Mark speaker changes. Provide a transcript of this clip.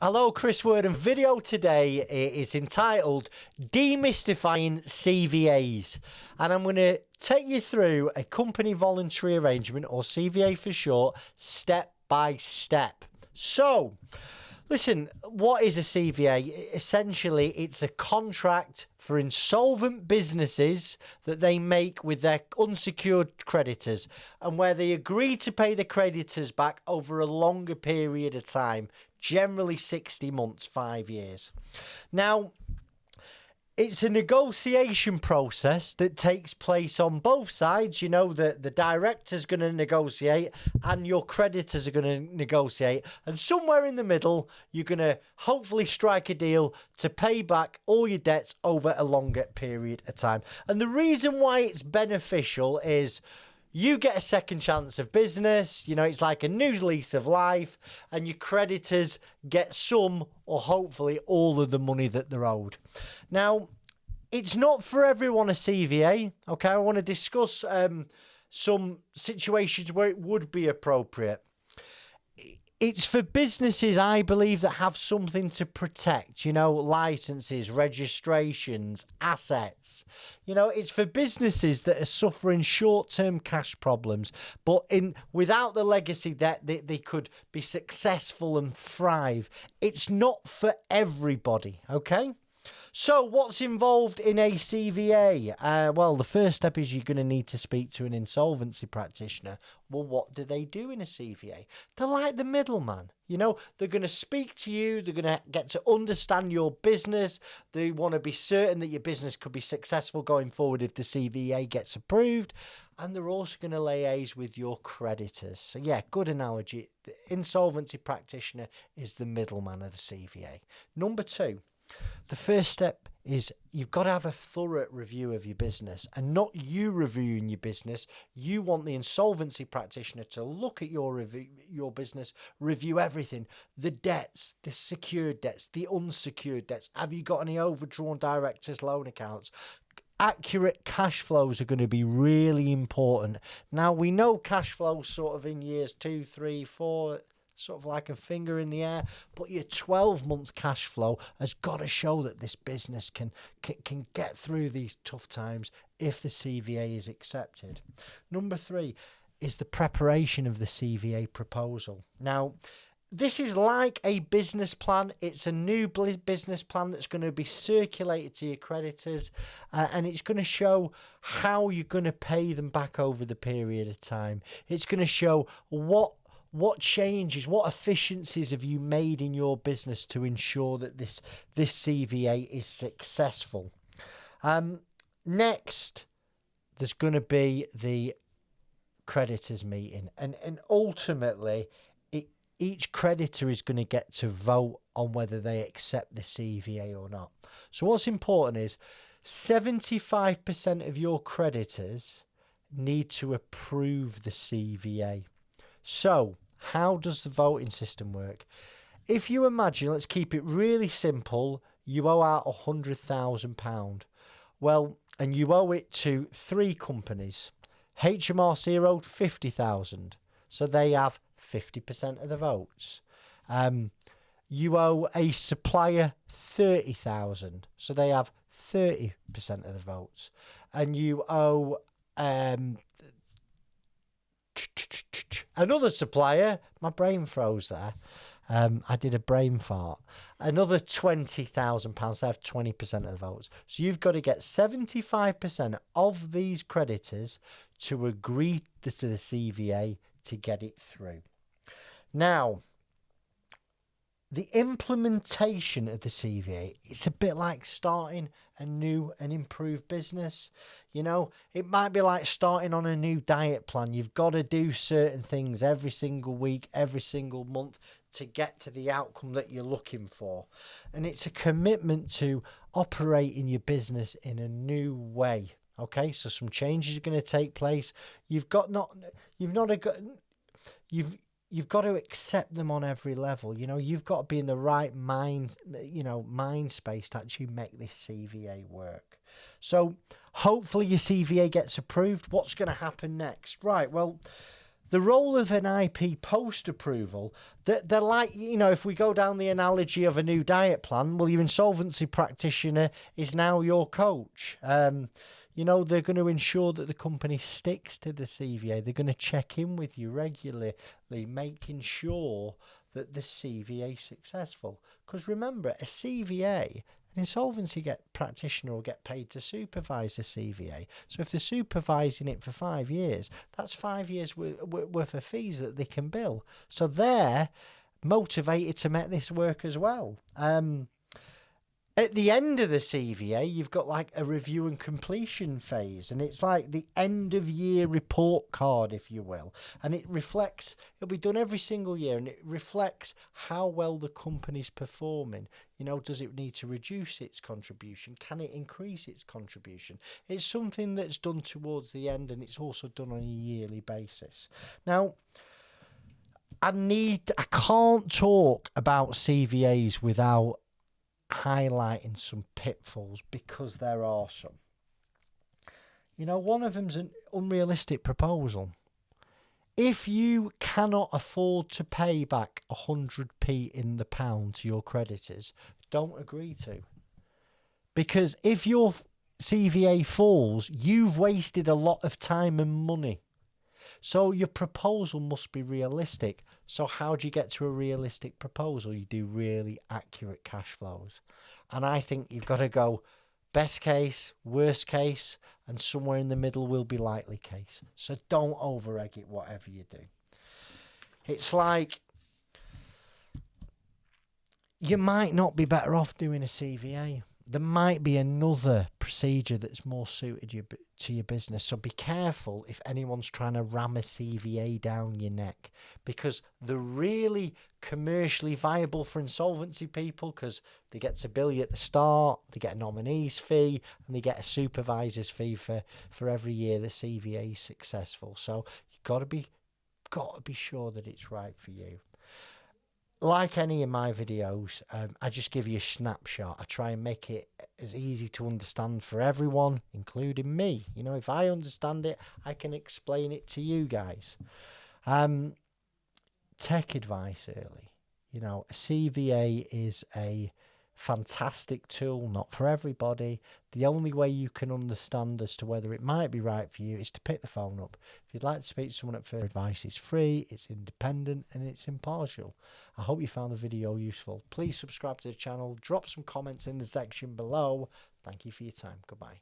Speaker 1: Hello, Chris Word, and video today is entitled Demystifying CVAs, and I'm going to take you through a company voluntary arrangement, or CVA for short, step by step. So, listen, what is a CVA? Essentially, it's a contract for insolvent businesses that they make with their unsecured creditors, and where they agree to pay the creditors back over a longer period of time, generally 60 months, 5 years. Now, it's a negotiation process that takes place on both sides. You know, the director's going to negotiate and your creditors are going to negotiate. And somewhere in the middle, you're going to hopefully strike a deal to pay back all your debts over a longer period of time. And the reason why it's beneficial is you get a second chance of business. You know, it's like a new lease of life, and your creditors get some or hopefully all of the money that they're owed. Now, it's not for everyone a CVA. Okay, I want to discuss some situations where it would be appropriate. It's for businesses, I believe, that have something to protect, you know, licenses, registrations, assets. You know, it's for businesses that are suffering short-term cash problems, but without the legacy debt, they could be successful and thrive. It's not for everybody, okay? So what's involved in a CVA? Well, the first step is you're going to need to speak to an insolvency practitioner. Well, what do they do in a CVA? They're like the middleman. You know, they're going to speak to you. They're going to get to understand your business. They want to be certain that your business could be successful going forward if the CVA gets approved. And they're also going to liaise with your creditors. So yeah, good analogy. The insolvency practitioner is the middleman of the CVA. Number two. The first step is you've got to have a thorough review of your business, and not you reviewing your business. You want the insolvency practitioner to look at your business, review everything, the debts, the secured debts, the unsecured debts. Have you got any overdrawn directors' loan accounts? Accurate cash flows are going to be really important. Now, we know cash flows sort of in years 2, 3, 4, sort of like a finger in the air, but your 12-month cash flow has got to show that this business can get through these tough times if the CVA is accepted. Number three is the preparation of the CVA proposal. Now, this is like a business plan. It's a new business plan that's going to be circulated to your creditors, and it's going to show how you're going to pay them back over the period of time. It's going to show what changes, what efficiencies have you made in your business to ensure that this CVA is successful? Next, there's going to be the creditors meeting, and ultimately, each creditor is going to get to vote on whether they accept the CVA or not. So what's important is 75% of your creditors need to approve the CVA. So, how does the voting system work? If you imagine, let's keep it really simple, you owe out £100,000. Well, and you owe it to 3 companies. HMRC are owed 50,000, so they have 50% of the votes. You owe a supplier 30,000, so they have 30% of the votes. And you owe another supplier, my brain froze there. I did a brain fart. Another £20,000, they have 20% of the votes. So you've got to get 75% of these creditors to agree to the CVA to get it through. Now, the implementation of the CVA, it's a bit like starting a new and improved business. You know, it might be like starting on a new diet plan. You've got to do certain things every single week, every single month to get to the outcome that you're looking for. And it's a commitment to operating your business in a new way. Okay, so some changes are going to take place. You've got to accept them on every level. You know, you've got to be in the right mind space to actually make this CVA work. So hopefully your CVA gets approved. What's going to happen next? Right, well, The role of an IP post-approval, they're like, you know, if we go down the analogy of a new diet plan, well, your insolvency practitioner is now your coach. You know, they're going to ensure that the company sticks to the CVA. They're going to check in with you regularly, making sure that the CVA is successful. Because remember, a CVA, an insolvency practitioner will get paid to supervise the CVA. So if they're supervising it for 5 years, that's 5 years worth of fees that they can bill. So they're motivated to make this work as well. At the end of the CVA, you've got like a review and completion phase, and it's like the end of year report card, if you will. And it reflects, it'll be done every single year, and it reflects how well the company's performing. You know, does it need to reduce its contribution? Can it increase its contribution? It's something that's done towards the end, and it's also done on a yearly basis. Now, I can't talk about CVAs without highlighting some pitfalls, because there are some. You know, one of them's an unrealistic proposal. If you cannot afford to pay back 100p in the pound to your creditors, don't agree to. Because if your CVA falls, you've wasted a lot of time and money. So your proposal must be realistic. So how do you get to a realistic proposal? You do really accurate cash flows. And I think you've got to go best case, worst case, and somewhere in the middle will be likely case. So don't over-egg it, whatever you do. It's like you might not be better off doing a CVA. There might be another procedure that's more suited to your business. So be careful if anyone's trying to ram a CVA down your neck, because they're really commercially viable for insolvency people, because they get to bill you at the start, they get a nominee's fee, and they get a supervisor's fee for every year the CVA is successful. So you've got to be sure that it's right for you. Like any of my videos, I just give you a snapshot. I try and make it as easy to understand for everyone, including me. You know, if I understand it, I can explain it to you guys. Take advice early. You know, a CVA is a fantastic tool, not for everybody. The only way you can understand as to whether it might be right for you is to pick the phone up. If you'd like to speak to someone at first, advice is free, it's independent, and it's impartial. I hope you found the video useful. Please subscribe to the channel, drop some comments in the section below. Thank you for your time. Goodbye.